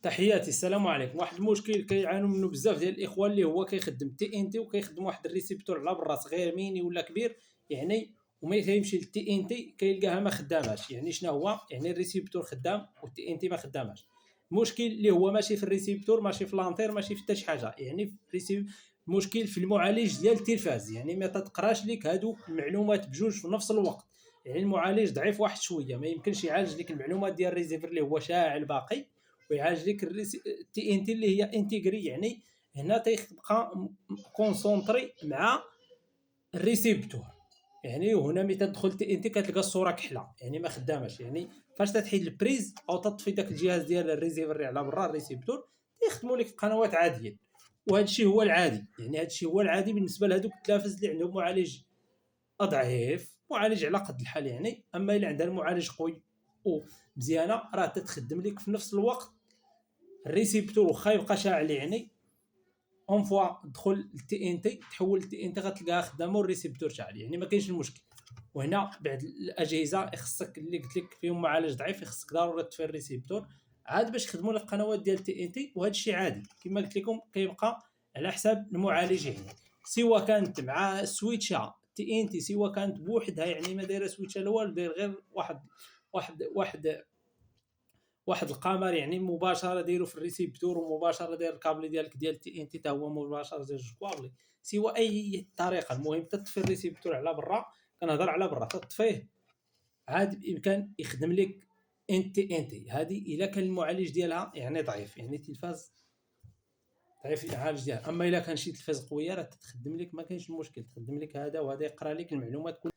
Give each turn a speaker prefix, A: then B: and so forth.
A: تحياتي، السلام عليكم. واحد المشكل كيعانوا منه بزاف ديال الاخوان اللي هو كيخدم تي ان تي وكيخدم واحد الريسيبتور على برا صغير ميني ولا كبير، يعني وما كيمشي للتي ان تي كيلقاها ما خداماش. يعني شنو هو؟ يعني الريسيبتور خدام والتي ان تي ما خداماش. المشكل اللي هو ماشي في الريسيبتور، ماشي في لانتير، ماشي في حتى شي حاجه، يعني في المشكل في المعالج ديال التلفاز. يعني ما تتقراش لك هادو المعلومات بجوج في نفس الوقت. يعني المعالج ضعيف واحد شويه، ما يمكنش يعالج لك المعلومات ديال الريسيفر اللي هو شاعل باقي ويعالج لك التي ان تي اللي هي انتيغري. يعني هنا تيبقى كونسونطري مع الريسيبتور. يعني وهنا ملي تدخل تي ان تي كتلقى الصوره كحله، يعني ما خداماش. يعني فاش تحيد البريز او تطفي داك الجهاز ديال الريسيفر اللي على برا الريسيبتور تيخدموا لك قنوات عاديه. وهذا الشيء هو العادي، يعني هذا الشيء هو العادي بالنسبه لهذوك التلافز اللي عندهم معالج ضعيف، معالج على قد الحال يعني. اما الا عندها المعالج قوي ومزيانه راه تتخدم لك في نفس الوقت الريسيبتور واخا يبقى شاعل. يعني اون فوا دخل التي ان تي تحول التي ان تي غتلقاها خدامه والريسيبتور شاعل، يعني ما كاينش المشكل. وهنا بعد الاجهزه خصك اللي قلت لك فيهم معالج ضعيف خصك ضروري تطفي الريسيبتور عاد باش يخدموا لك القنوات ديال تي ان تي. وهذا الشيء عادي كما قلت لكم كيبقى على حساب المعالج. يعني سواء كانت مع سويتشا تي ان تي سواء كانت بوحدها، يعني ما دايره سويتشا لا والو، داير غير واحد القمر يعني مباشره دايرو في الريسيبتور ومباشره داير الكابل ديالك ديال تي ان تي حتى هو مباشره داير جوج كابل. سواء اي طريقه، المهم تطفي الريسيبتور على برا، كنهضر على برا تطفيه عاد بامكان يخدم لك تي ان تي. هذه الا كان المعالج ديالها يعني ضعيف، يعني التلفاز ضعيف المعالج ديالها. اما الا كان شي تلفاز قويه راه تخدم لك ما كاينش المشكل، تخدم لك هذا وهذا يقرا لك المعلومات كل